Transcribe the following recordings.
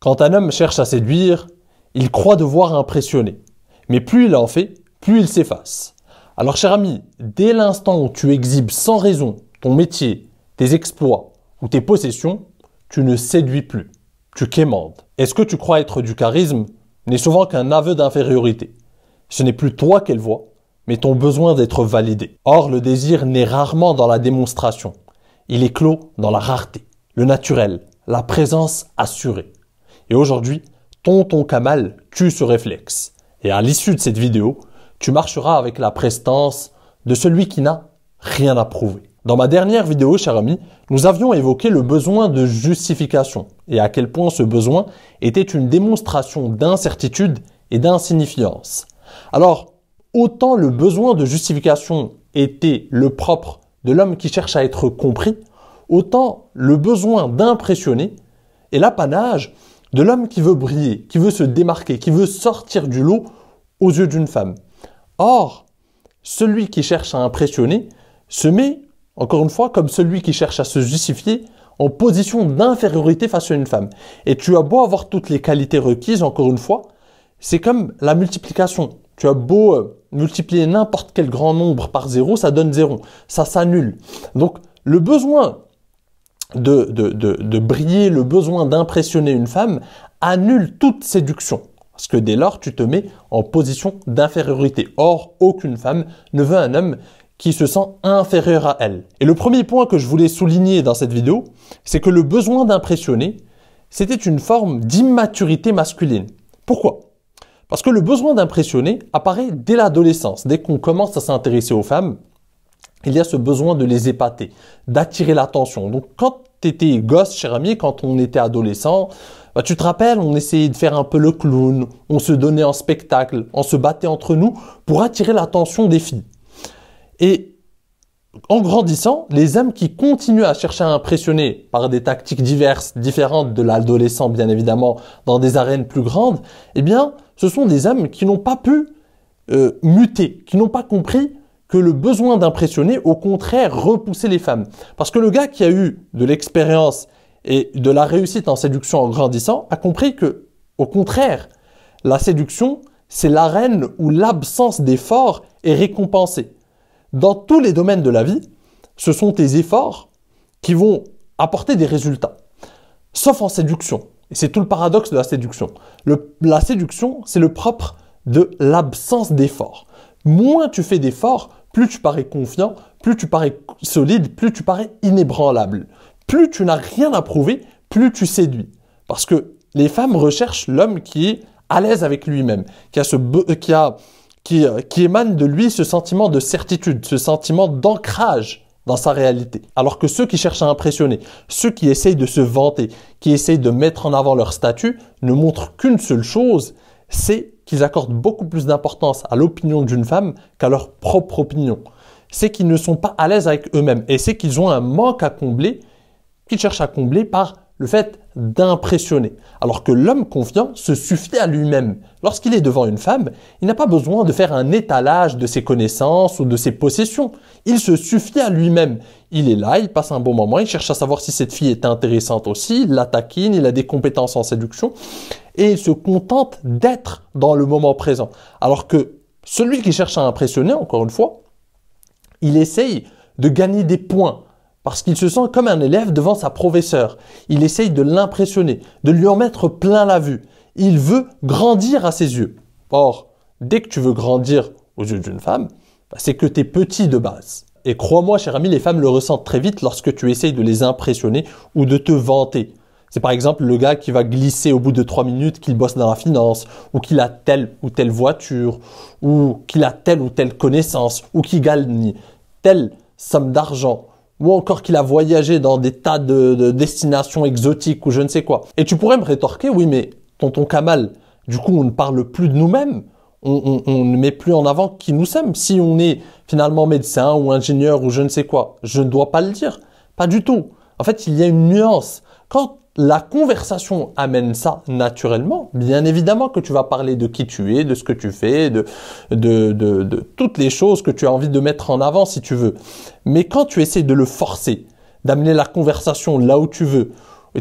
Quand un homme cherche à séduire, il croit devoir impressionner. Mais plus il en fait, plus il s'efface. Alors cher ami, dès l'instant où tu exhibes sans raison ton métier, tes exploits ou tes possessions, tu ne séduis plus, tu quémandes. Et ce que tu crois être du charisme n'est souvent qu'un aveu d'infériorité. Ce n'est plus toi qu'elle voit, mais ton besoin d'être validé. Or, le désir n'est rarement dans la démonstration. Il est clos dans la rareté, le naturel, la présence assurée. Et aujourd'hui, tonton Kamal tue ce réflexe. Et à l'issue de cette vidéo, tu marcheras avec la prestance de celui qui n'a rien à prouver. Dans ma dernière vidéo, cher ami, nous avions évoqué le besoin de justification et à quel point ce besoin était une démonstration d'incertitude et d'insignifiance. Alors, autant le besoin de justification était le propre de l'homme qui cherche à être compris, autant le besoin d'impressionner est l'apanage de l'homme qui veut briller, qui veut se démarquer, qui veut sortir du lot aux yeux d'une femme. Or, celui qui cherche à impressionner se met, encore une fois, comme celui qui cherche à se justifier, en position d'infériorité face à une femme. Et tu as beau avoir toutes les qualités requises, encore une fois, c'est comme la multiplication. Tu as beau multiplier n'importe quel grand nombre par 0, ça donne 0. Ça s'annule. Donc, le besoin de briller, le besoin d'impressionner une femme annule toute séduction. Parce que dès lors, tu te mets en position d'infériorité. Or, aucune femme ne veut un homme qui se sent inférieur à elle. Et le premier point que je voulais souligner dans cette vidéo, c'est que le besoin d'impressionner, c'était une forme d'immaturité masculine. Pourquoi ? Parce que le besoin d'impressionner apparaît dès l'adolescence. Dès qu'on commence à s'intéresser aux femmes, il y a ce besoin de les épater, d'attirer l'attention. Donc quand tu étais gosse, cher ami, quand on était adolescent, tu te rappelles, on essayait de faire un peu le clown, on se donnait en spectacle, on se battait entre nous pour attirer l'attention des filles. Et en grandissant, les hommes qui continuent à chercher à impressionner par des tactiques diverses, différentes de l'adolescent bien évidemment, dans des arènes plus grandes, eh bien, ce sont des hommes qui n'ont pas pu muter, qui n'ont pas compris que le besoin d'impressionner, au contraire, repoussait les femmes. Parce que le gars qui a eu de l'expérience et de la réussite en séduction en grandissant a compris que, au contraire, la séduction, c'est l'arène où l'absence d'effort est récompensée. Dans tous les domaines de la vie, ce sont tes efforts qui vont apporter des résultats. Sauf en séduction. Et c'est tout le paradoxe de la séduction. La séduction, c'est le propre de l'absence d'effort. Moins tu fais d'efforts, plus tu parais confiant, plus tu parais solide, plus tu parais inébranlable. Plus tu n'as rien à prouver, plus tu séduis. Parce que les femmes recherchent l'homme qui est à l'aise avec lui-même, qui émane de lui ce sentiment de certitude, ce sentiment d'ancrage dans sa réalité. Alors que ceux qui cherchent à impressionner, ceux qui essayent de se vanter, qui essayent de mettre en avant leur statut, ne montrent qu'une seule chose, c'est qu'ils accordent beaucoup plus d'importance à l'opinion d'une femme qu'à leur propre opinion. C'est qu'ils ne sont pas à l'aise avec eux-mêmes et c'est qu'ils ont un manque à combler, qu'ils cherchent à combler par le fait d'impressionner. Alors que l'homme confiant se suffit à lui-même. Lorsqu'il est devant une femme, il n'a pas besoin de faire un étalage de ses connaissances ou de ses possessions. Il se suffit à lui-même. Il est là, il passe un bon moment, il cherche à savoir si cette fille est intéressante aussi, il la taquine, il a des compétences en séduction et il se contente d'être dans le moment présent. Alors que celui qui cherche à impressionner, encore une fois, il essaye de gagner des points. Parce qu'il se sent comme un élève devant sa professeure. Il essaye de l'impressionner, de lui en mettre plein la vue. Il veut grandir à ses yeux. Or, dès que tu veux grandir aux yeux d'une femme, c'est que tu es petit de base. Et crois-moi, cher ami, les femmes le ressentent très vite lorsque tu essayes de les impressionner ou de te vanter. C'est par exemple le gars qui va glisser au bout de 3 minutes qu'il bosse dans la finance, ou qu'il a telle ou telle voiture, ou qu'il a telle ou telle connaissance, ou qu'il gagne telle somme d'argent, ou encore qu'il a voyagé dans des tas de destinations exotiques ou je ne sais quoi. Et tu pourrais me rétorquer, oui mais tonton Kamal, du coup on ne parle plus de nous-mêmes, on ne met plus en avant qui nous sommes. Si on est finalement médecin ou ingénieur ou je ne sais quoi, je ne dois pas le dire. Pas du tout. En fait, il y a une nuance. Quand la conversation amène ça naturellement, bien évidemment que tu vas parler de qui tu es, de ce que tu fais, de toutes les choses que tu as envie de mettre en avant si tu veux. Mais quand tu essaies de le forcer, d'amener la conversation là où tu veux,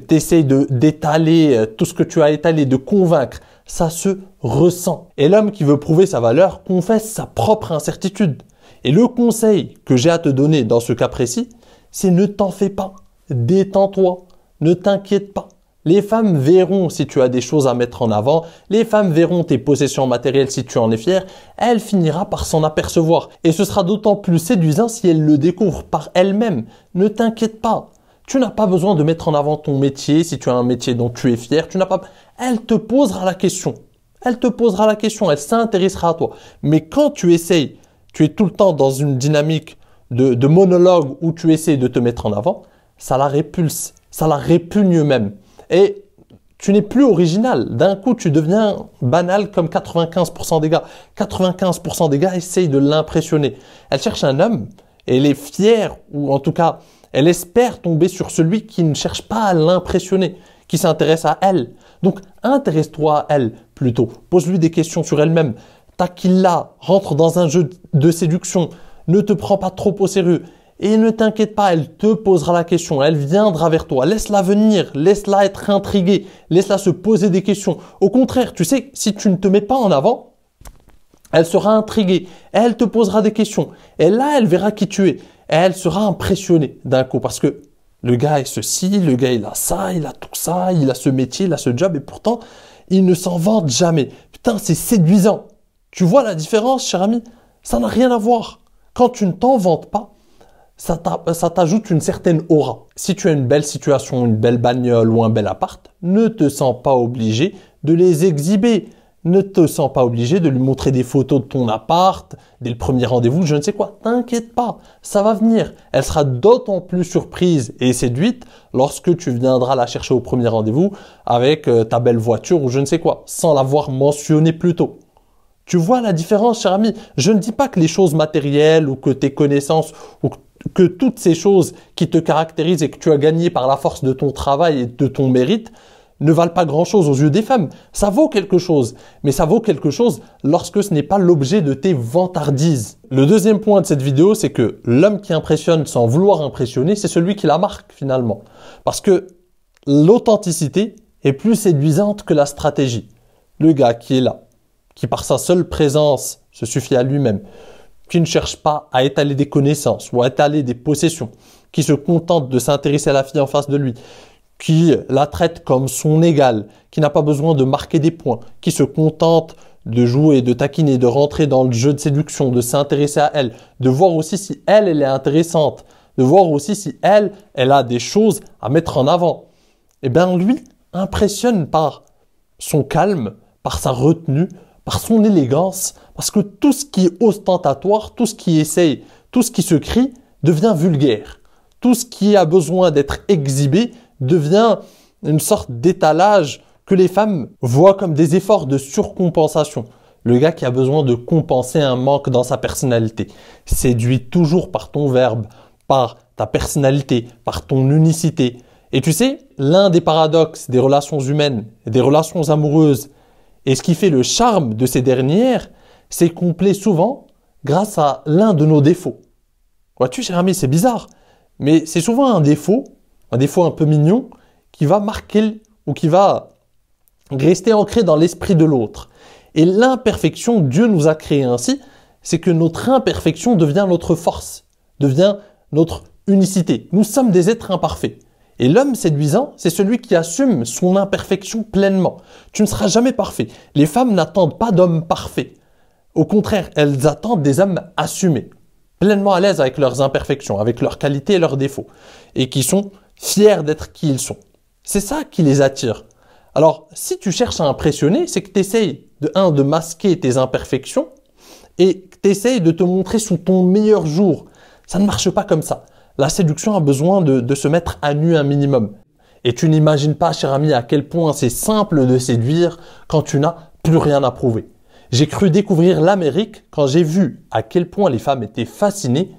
tu essayes d'étaler tout ce que tu as étalé, de convaincre. Ça se ressent. Et l'homme qui veut prouver sa valeur confesse sa propre incertitude. Et le conseil que j'ai à te donner dans ce cas précis, c'est ne t'en fais pas. Détends-toi. Ne t'inquiète pas. Les femmes verront si tu as des choses à mettre en avant. Les femmes verront tes possessions matérielles si tu en es fier. Elle finira par s'en apercevoir. Et ce sera d'autant plus séduisant si elle le découvre par elle-même. Ne t'inquiète pas. Tu n'as pas besoin de mettre en avant ton métier si tu as un métier dont tu es fier. Elle te posera la question. Elle te posera la question. Elle s'intéressera à toi. Mais quand tu essayes, tu es tout le temps dans une dynamique de monologue où tu essaies de te mettre en avant, ça la répulse. Ça la répugne même. Et tu n'es plus original. D'un coup, tu deviens banal comme 95% des gars. 95% des gars essayent de l'impressionner. Elle cherche un homme et elle est fière, ou en tout cas, elle espère tomber sur celui qui ne cherche pas à l'impressionner, qui s'intéresse à elle. Donc, intéresse-toi à elle plutôt. Pose-lui des questions sur elle-même. Taquille-la, rentre dans un jeu de séduction. Ne te prends pas trop au sérieux. Et ne t'inquiète pas, elle te posera la question, elle viendra vers toi. Laisse-la venir, laisse-la être intriguée, laisse-la se poser des questions. Au contraire, tu sais, si tu ne te mets pas en avant, elle sera intriguée, elle te posera des questions. Et là, elle verra qui tu es. Et elle sera impressionnée d'un coup parce que le gars est ceci, le gars il a ça, il a tout ça, il a ce métier, il a ce job et pourtant, il ne s'en vante jamais. Putain, c'est séduisant. Tu vois la différence, cher ami? Ça n'a rien à voir. Quand tu ne t'en vantes pas, ça t'ajoute une certaine aura. Si tu as une belle situation, une belle bagnole ou un bel appart, ne te sens pas obligé de les exhiber. Ne te sens pas obligé de lui montrer des photos de ton appart, dès le premier rendez-vous, je ne sais quoi. T'inquiète pas, ça va venir. Elle sera d'autant plus surprise et séduite lorsque tu viendras la chercher au premier rendez-vous avec ta belle voiture ou je ne sais quoi, sans l'avoir mentionné plus tôt. Tu vois la différence, cher ami? Je ne dis pas que les choses matérielles ou que tes connaissances ou que toutes ces choses qui te caractérisent et que tu as gagné par la force de ton travail et de ton mérite ne valent pas grand-chose aux yeux des femmes. Ça vaut quelque chose, mais ça vaut quelque chose lorsque ce n'est pas l'objet de tes vantardises. Le deuxième point de cette vidéo, c'est que l'homme qui impressionne sans vouloir impressionner, c'est celui qui la marque finalement. Parce que l'authenticité est plus séduisante que la stratégie. Le gars qui est là, qui par sa seule présence se suffit à lui-même, qui ne cherche pas à étaler des connaissances ou à étaler des possessions, qui se contente de s'intéresser à la fille en face de lui, qui la traite comme son égale, qui n'a pas besoin de marquer des points, qui se contente de jouer, de taquiner, de rentrer dans le jeu de séduction, de s'intéresser à elle, de voir aussi si elle est intéressante, de voir aussi si elle a des choses à mettre en avant. Eh bien, lui impressionne par son calme, par sa retenue, par son élégance, parce que tout ce qui est ostentatoire, tout ce qui essaye, tout ce qui se crie, devient vulgaire. Tout ce qui a besoin d'être exhibé devient une sorte d'étalage que les femmes voient comme des efforts de surcompensation. Le gars qui a besoin de compenser un manque dans sa personnalité, séduit toujours par ton verbe, par ta personnalité, par ton unicité. Et tu sais, l'un des paradoxes des relations humaines, des relations amoureuses, et ce qui fait le charme de ces dernières, c'est qu'on plaît souvent grâce à l'un de nos défauts. Vois-tu, cher ami, c'est bizarre, mais c'est souvent un défaut un peu mignon, qui va marquer ou qui va rester ancré dans l'esprit de l'autre. Et l'imperfection, Dieu nous a créé ainsi, c'est que notre imperfection devient notre force, devient notre unicité. Nous sommes des êtres imparfaits. Et l'homme séduisant, c'est celui qui assume son imperfection pleinement. Tu ne seras jamais parfait. Les femmes n'attendent pas d'hommes parfaits. Au contraire, elles attendent des hommes assumés, pleinement à l'aise avec leurs imperfections, avec leurs qualités et leurs défauts, et qui sont fiers d'être qui ils sont. C'est ça qui les attire. Alors, si tu cherches à impressionner, c'est que tu essayes de masquer tes imperfections et que tu essayes de te montrer sous ton meilleur jour. Ça ne marche pas comme ça. La séduction a besoin de se mettre à nu un minimum. Et tu n'imagines pas, cher ami, à quel point c'est simple de séduire quand tu n'as plus rien à prouver. J'ai cru découvrir l'Amérique quand j'ai vu à quel point les femmes étaient fascinées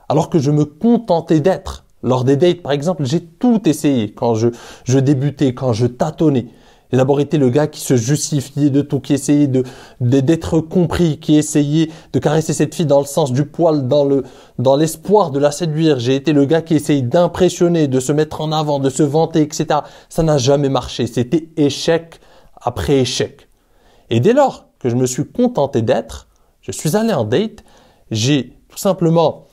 alors que je me contentais d'être. Lors des dates, par exemple, j'ai tout essayé quand je débutais, quand je tâtonnais. J'ai d'abord été le gars qui se justifiait de tout, qui essayait d'être compris, qui essayait de caresser cette fille dans le sens du poil, dans l'espoir de la séduire. J'ai été le gars qui essayait d'impressionner, de se mettre en avant, de se vanter, etc. Ça n'a jamais marché. C'était échec après échec. Et dès lors que je me suis contenté d'être, je suis allé en date, j'ai tout simplement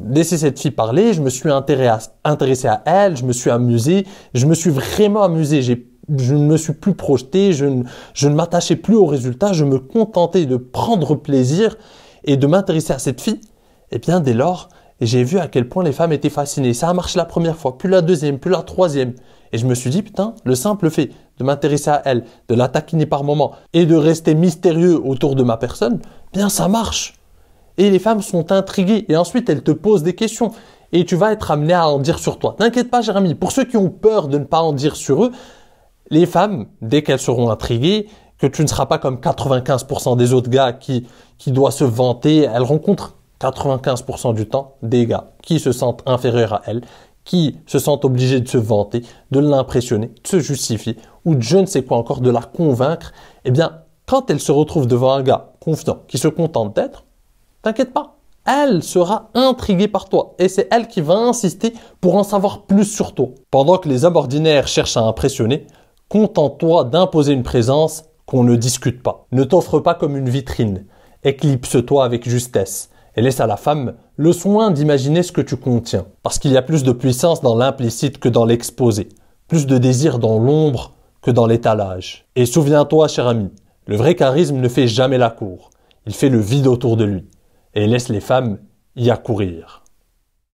laissé cette fille parler, je me suis intéressé à elle, je me suis amusé, je me suis vraiment amusé, je ne me suis plus projeté, je ne m'attachais plus au résultat, je me contentais de prendre plaisir et de m'intéresser à cette fille. Et bien dès lors, j'ai vu à quel point les femmes étaient fascinées. Ça a marché la première fois, puis la deuxième, puis la troisième. Et je me suis dit, putain, le simple fait de m'intéresser à elle, de la taquiner par moments et de rester mystérieux autour de ma personne, bien ça marche. Et les femmes sont intriguées et ensuite elles te posent des questions et tu vas être amené à en dire sur toi. T'inquiète pas, Jérémy, pour ceux qui ont peur de ne pas en dire sur eux, les femmes, dès qu'elles seront intriguées, que tu ne seras pas comme 95% des autres gars qui doivent se vanter, elles rencontrent 95% du temps des gars qui se sentent inférieurs à elles, qui se sentent obligés de se vanter, de l'impressionner, de se justifier ou de je ne sais quoi encore, de la convaincre. Eh bien, quand elles se retrouvent devant un gars confiant qui se contente d'être, t'inquiète pas, elle sera intriguée par toi et c'est elle qui va insister pour en savoir plus sur toi. Pendant que les hommes ordinaires cherchent à impressionner, contente-toi d'imposer une présence qu'on ne discute pas. Ne t'offre pas comme une vitrine, éclipse-toi avec justesse et laisse à la femme le soin d'imaginer ce que tu contiens. Parce qu'il y a plus de puissance dans l'implicite que dans l'exposé, plus de désir dans l'ombre que dans l'étalage. Et souviens-toi, cher ami, le vrai charisme ne fait jamais la cour, il fait le vide autour de lui et laisse les femmes y accourir.